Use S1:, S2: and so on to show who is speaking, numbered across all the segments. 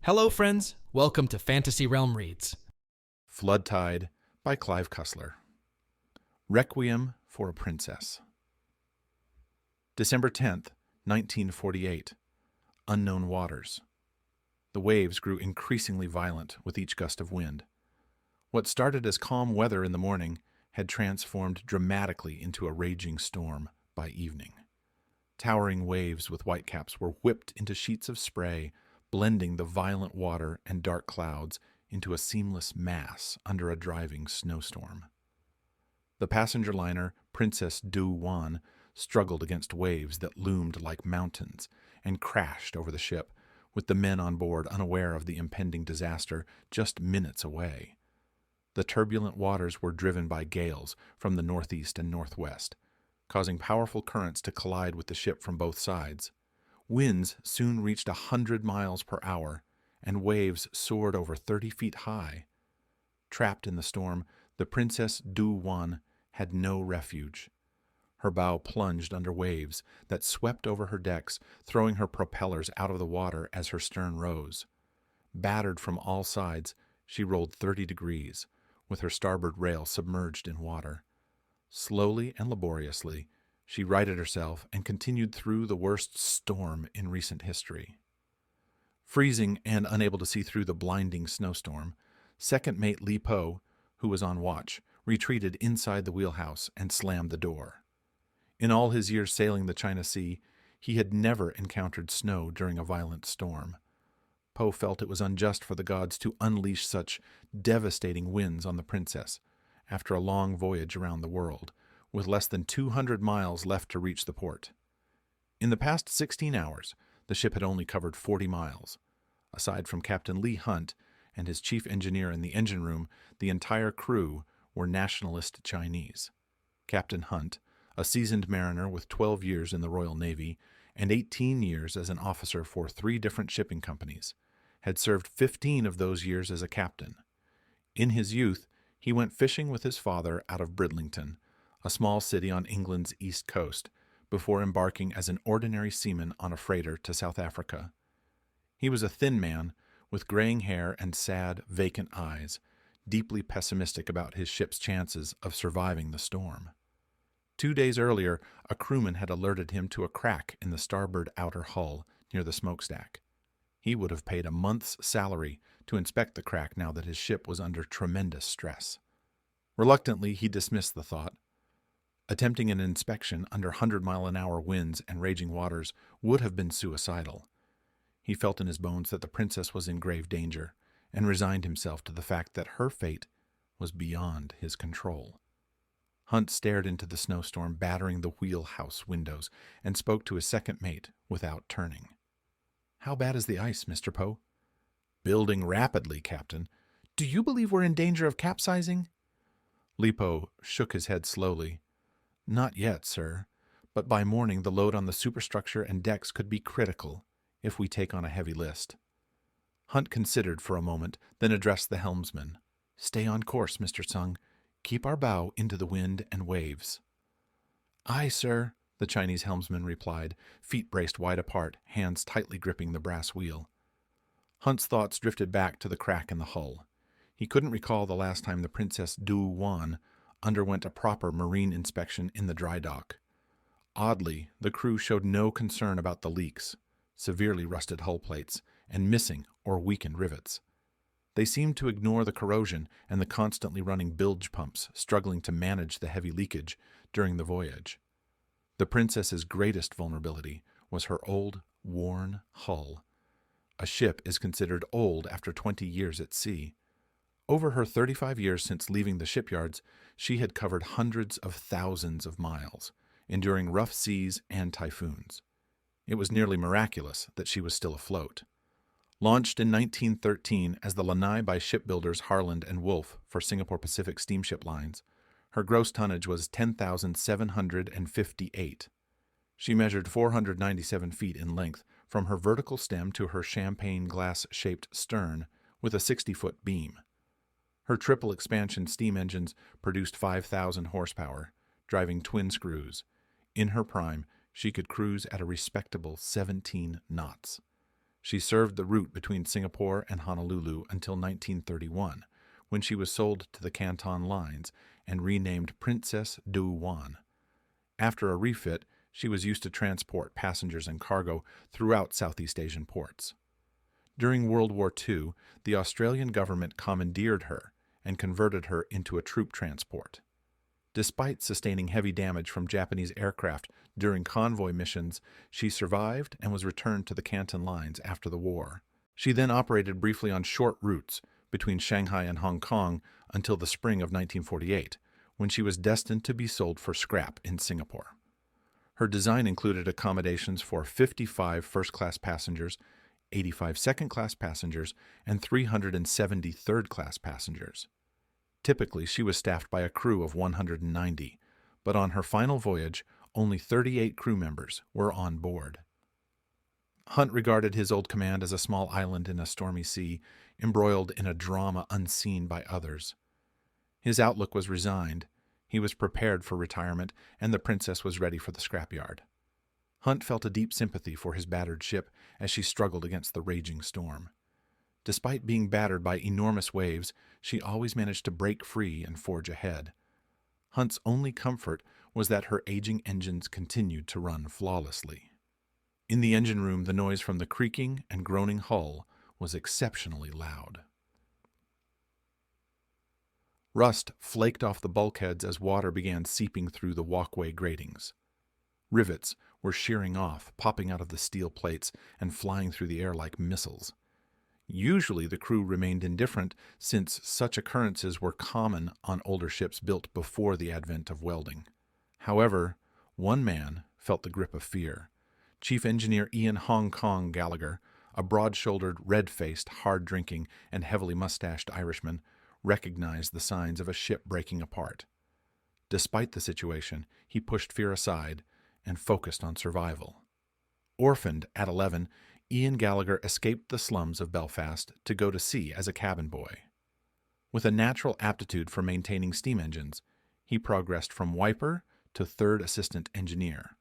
S1: Hello, friends. Welcome to Fantasy Realm Reads.
S2: Flood Tide by Clive Cussler. Requiem for a Princess. December 10th, 1948. Unknown waters. The waves grew increasingly violent with each gust of wind. What started as calm weather in the morning had transformed dramatically into a raging storm by evening. Towering waves with whitecaps were whipped into sheets of spray, blending the violent water and dark clouds into a seamless mass under a driving snowstorm. The passenger liner Princess Du Wan struggled against waves that loomed like mountains and crashed over the ship, with the men on board unaware of the impending disaster just minutes away. The turbulent waters were driven by gales from the northeast and northwest, causing powerful currents to collide with the ship from both sides. Winds soon reached 100 miles per hour, and waves soared over 30 feet high. Trapped in the storm, the Princess Du Wan had no refuge. Her bow plunged under waves that swept over her decks, throwing her propellers out of the water as her stern rose. Battered from all sides, she rolled 30 degrees, with her starboard rail submerged in water. Slowly and laboriously, she righted herself and continued through the worst storm in recent history. Freezing and unable to see through the blinding snowstorm, second mate Li Po, who was on watch, retreated inside the wheelhouse and slammed the door. In all his years sailing the China Sea, he had never encountered snow during a violent storm. Po felt it was unjust for the gods to unleash such devastating winds on the princess after a long voyage around the world, with less than 200 miles left to reach the port. In the past 16 hours, the ship had only covered 40 miles. Aside from Captain Lee Hunt and his chief engineer in the engine room, the entire crew were nationalist Chinese. Captain Hunt, a seasoned mariner with 12 years in the Royal Navy and 18 years as an officer for 3 different shipping companies, had served 15 of those years as a captain. In his youth, he went fishing with his father out of Bridlington, a small city on England's east coast, before embarking as an ordinary seaman on a freighter to South Africa. He was a thin man, with graying hair and sad, vacant eyes, deeply pessimistic about his ship's chances of surviving the storm. 2 days earlier, a crewman had alerted him to a crack in the starboard outer hull near the smokestack. He would have paid a month's salary to inspect the crack now that his ship was under tremendous stress. Reluctantly, he dismissed the thought. Attempting an inspection under 100-mile-an-hour winds and raging waters would have been suicidal. He felt in his bones that the princess was in grave danger, and resigned himself to the fact that her fate was beyond his control. Hunt stared into the snowstorm battering the wheelhouse windows and spoke to his second mate without turning. "How bad is the ice, Mr. Po?" "Building rapidly, Captain. Do you believe we're in danger of capsizing?" Li Po shook his head slowly. "Not yet, sir, but by morning the load on the superstructure and decks could be critical if we take on a heavy list." Hunt considered for a moment, then addressed the helmsman. "Stay on course, Mr. Sung. Keep our bow into the wind and waves." "Aye, sir," the Chinese helmsman replied, feet braced wide apart, hands tightly gripping the brass wheel. Hunt's thoughts drifted back to the crack in the hull. He couldn't recall the last time the Princess Du Wan underwent a proper marine inspection in the dry dock. Oddly, the crew showed no concern about the leaks, severely rusted hull plates, and missing or weakened rivets. They seemed to ignore the corrosion and the constantly running bilge pumps struggling to manage the heavy leakage during the voyage. The Princess's greatest vulnerability was her old, worn hull. A ship is considered old after 20 years at sea. Over her 35 years since leaving the shipyards, she had covered hundreds of thousands of miles, enduring rough seas and typhoons. It was nearly miraculous that she was still afloat. Launched in 1913 as the Lanai by shipbuilders Harland and Wolff for Singapore Pacific Steamship Lines, her gross tonnage was 10,758. She measured 497 feet in length from her vertical stem to her champagne glass-shaped stern with a 60-foot beam. Her triple expansion steam engines produced 5,000 horsepower, driving twin screws. In her prime, she could cruise at a respectable 17 knots. She served the route between Singapore and Honolulu until 1931, when she was sold to the Canton Lines and renamed Princess Du Wan. After a refit, she was used to transport passengers and cargo throughout Southeast Asian ports. During World War II, the Australian government commandeered her and converted her into a troop transport. Despite sustaining heavy damage from Japanese aircraft during convoy missions, she survived and was returned to the Canton Lines after the war. She then operated briefly on short routes between Shanghai and Hong Kong until the spring of 1948, when she was destined to be sold for scrap in Singapore. Her design included accommodations for 55 first-class passengers, 85 second-class passengers, and 370 third-class passengers. Typically, she was staffed by a crew of 190, but on her final voyage, only 38 crew members were on board. Hunt regarded his old command as a small island in a stormy sea, embroiled in a drama unseen by others. His outlook was resigned. He was prepared for retirement, and the Princess was ready for the scrapyard. Hunt felt a deep sympathy for his battered ship as she struggled against the raging storm. Despite being battered by enormous waves, she always managed to break free and forge ahead. Hunt's only comfort was that her aging engines continued to run flawlessly. In the engine room, the noise from the creaking and groaning hull was exceptionally loud. Rust flaked off the bulkheads as water began seeping through the walkway gratings. Rivets were shearing off, popping out of the steel plates and flying through the air like missiles. Usually the crew remained indifferent, since such occurrences were common on older ships built before the advent of welding. However, one man felt the grip of fear. Chief Engineer Ian Hong Kong Gallagher, a broad-shouldered, red-faced, hard-drinking, and heavily mustached Irishman, recognized the signs of a ship breaking apart. Despite the situation, he pushed fear aside and focused on survival. Orphaned at 11, Ian Gallagher escaped the slums of Belfast to go to sea as a cabin boy. With a natural aptitude for maintaining steam engines, he progressed from wiper to third assistant engineer.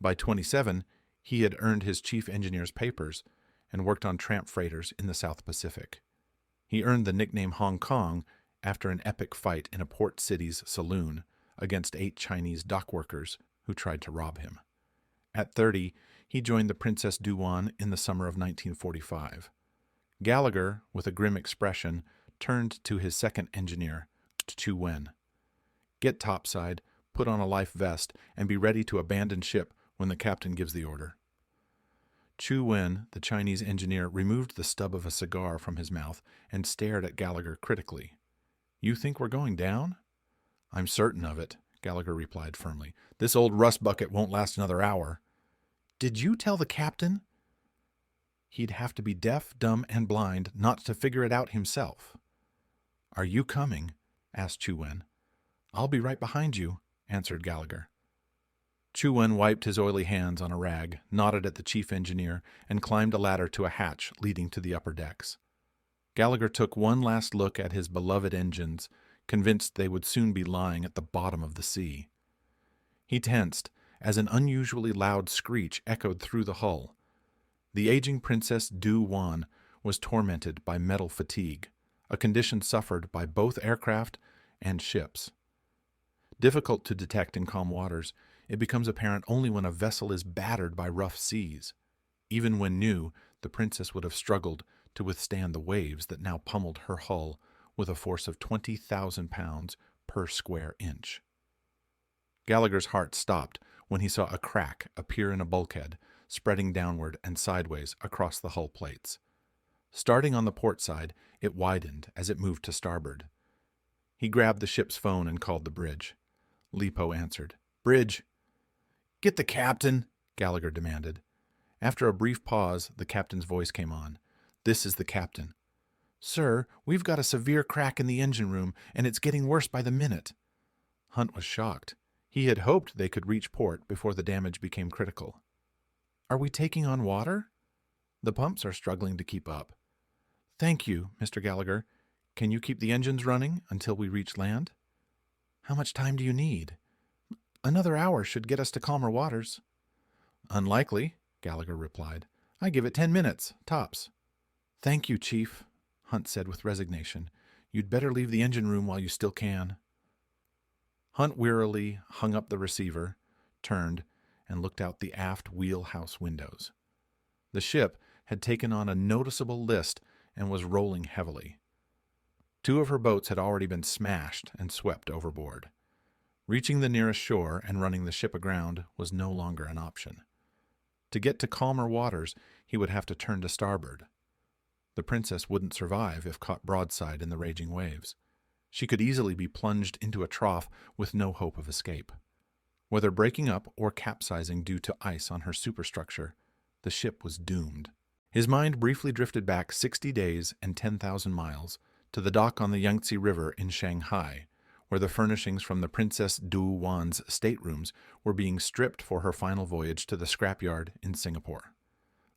S2: By 27, he had earned his chief engineer's papers and worked on tramp freighters in the South Pacific. He earned the nickname Hong Kong after an epic fight in a port city's saloon against 8 Chinese dockworkers who tried to rob him. At 30, he joined the Princess Du Wan in the summer of 1945. Gallagher, with a grim expression, turned to his second engineer, Chu Wen. "Get topside, put on a life vest, and be ready to abandon ship when the captain gives the order." Chu Wen, the Chinese engineer, removed the stub of a cigar from his mouth and stared at Gallagher critically. "You think we're going down?" "I'm certain of it," Gallagher replied firmly. "This old rust bucket won't last another hour." "Did you tell the captain?" "He'd have to be deaf, dumb, and blind not to figure it out himself." "Are you coming?" asked Chu Wen. "I'll be right behind you," answered Gallagher. Chu Wen wiped his oily hands on a rag, nodded at the chief engineer, and climbed a ladder to a hatch leading to the upper decks. Gallagher took one last look at his beloved engines, convinced they would soon be lying at the bottom of the sea. He tensed as an unusually loud screech echoed through the hull. The aging Princess Du Wan was tormented by metal fatigue, a condition suffered by both aircraft and ships. Difficult to detect in calm waters, it becomes apparent only when a vessel is battered by rough seas. Even when new, the Princess would have struggled to withstand the waves that now pummeled her hull with a force of 20,000 pounds per square inch. Gallagher's heart stopped when he saw a crack appear in a bulkhead, spreading downward and sideways across the hull plates. Starting on the port side, it widened as it moved to starboard. He grabbed the ship's phone and called the bridge. Lipo answered. "Bridge." "Get the captain," Gallagher demanded. After a brief pause, the captain's voice came on. "This is the captain." "Sir, we've got a severe crack in the engine room, and it's getting worse by the minute." Hunt was shocked. He had hoped they could reach port before the damage became critical. "Are we taking on water?" "The pumps are struggling to keep up." "Thank you, Mr. Gallagher. Can you keep the engines running until we reach land?" "How much time do you need?" "Another hour should get us to calmer waters." "Unlikely," Gallagher replied. I give it 10 minutes, tops. Thank you, Chief, Hunt said with resignation. You'd better leave the engine room while you still can. Hunt wearily hung up the receiver, turned, and looked out the aft wheelhouse windows. The ship had taken on a noticeable list and was rolling heavily. 2 of her boats had already been smashed and swept overboard. Reaching the nearest shore and running the ship aground was no longer an option. To get to calmer waters, he would have to turn to starboard. The Princess wouldn't survive if caught broadside in the raging waves. She could easily be plunged into a trough with no hope of escape. Whether breaking up or capsizing due to ice on her superstructure, the ship was doomed. His mind briefly drifted back 60 days and 10,000 miles to the dock on the Yangtze River in Shanghai, where the furnishings from the Princess Du Wan's staterooms were being stripped for her final voyage to the scrapyard in Singapore.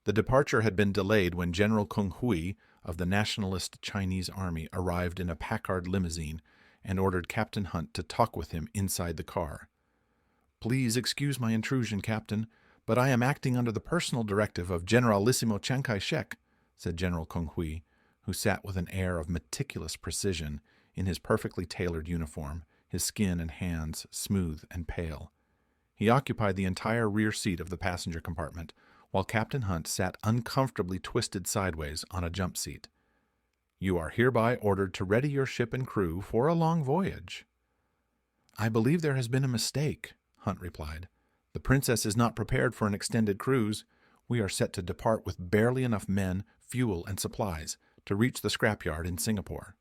S2: The departure had been delayed when General Kung Hui of the Nationalist Chinese Army arrived in a Packard limousine and ordered Captain Hunt to talk with him inside the car. "Please excuse my intrusion, Captain, but I am acting under the personal directive of Generalissimo Chiang Kai-shek," said General Kung Hui, who sat with an air of meticulous precision in his perfectly tailored uniform, his skin and hands smooth and pale. He occupied the entire rear seat of the passenger compartment, while Captain Hunt sat uncomfortably twisted sideways on a jump seat. "You are hereby ordered to ready your ship and crew for a long voyage." "I believe there has been a mistake," Hunt replied. "The Princess is not prepared for an extended cruise. We are set to depart with barely enough men, fuel, and supplies to reach the scrapyard in Singapore."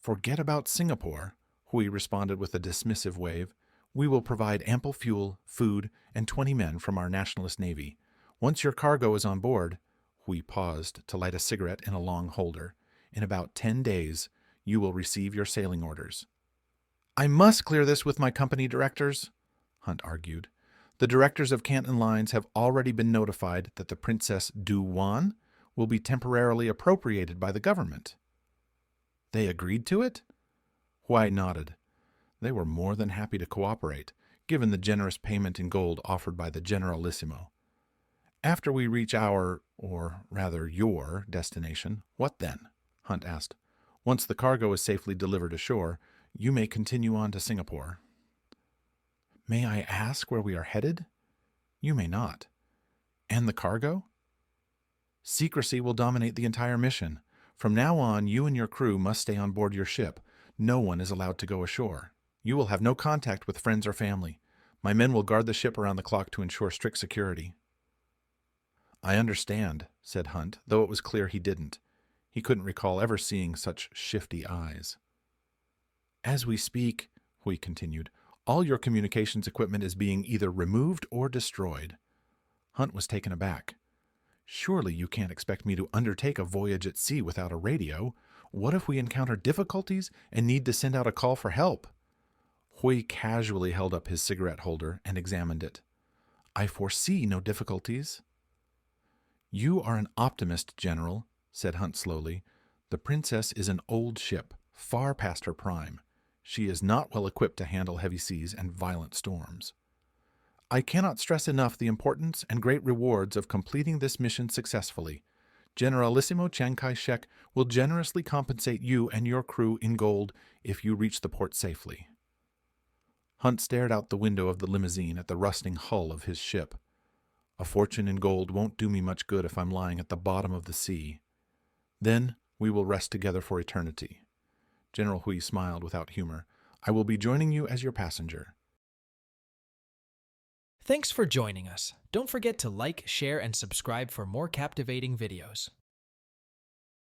S2: "Forget about Singapore," Hui responded with a dismissive wave. "We will provide ample fuel, food, and 20 men from our nationalist navy. Once your cargo is on board," Hui paused to light a cigarette in a long holder, "in about 10 days, you will receive your sailing orders." "I must clear this with my company directors," Hunt argued. "The directors of Canton Lines have already been notified that the Princess Du Wan will be temporarily appropriated by the government." "They agreed to it?" Hui nodded. They were more than happy to cooperate, given the generous payment in gold offered by the Generalissimo. "After we reach our, or rather your, destination, what then?" Hunt asked. "Once the cargo is safely delivered ashore, you may continue on to Singapore." "May I ask where we are headed?" "You may not." "And the cargo?" "Secrecy will dominate the entire mission. From now on, you and your crew must stay on board your ship. No one is allowed to go ashore. You will have no contact with friends or family. My men will guard the ship around the clock to ensure strict security." "I understand," said Hunt, though it was clear he didn't. He couldn't recall ever seeing such shifty eyes. "As we speak," Hui continued, "all your communications equipment is being either removed or destroyed." Hunt was taken aback. "Surely you can't expect me to undertake a voyage at sea without a radio. What if we encounter difficulties and need to send out a call for help?" Hui casually held up his cigarette holder and examined it. "I foresee no difficulties." "You are an optimist, General," said Hunt slowly. "The Princess is an old ship, far past her prime. She is not well equipped to handle heavy seas and violent storms. I cannot stress enough the importance and great rewards of completing this mission successfully. Generalissimo Chiang Kai-shek will generously compensate you and your crew in gold if you reach the port safely." Hunt stared out the window of the limousine at the rusting hull of his ship. "A fortune in gold won't do me much good if I'm lying at the bottom of the sea. Then we will rest together for eternity." General Hui smiled without humor. "I will be joining you as your passenger."
S1: Thanks for joining us. Don't forget to like, share, and subscribe for more captivating videos.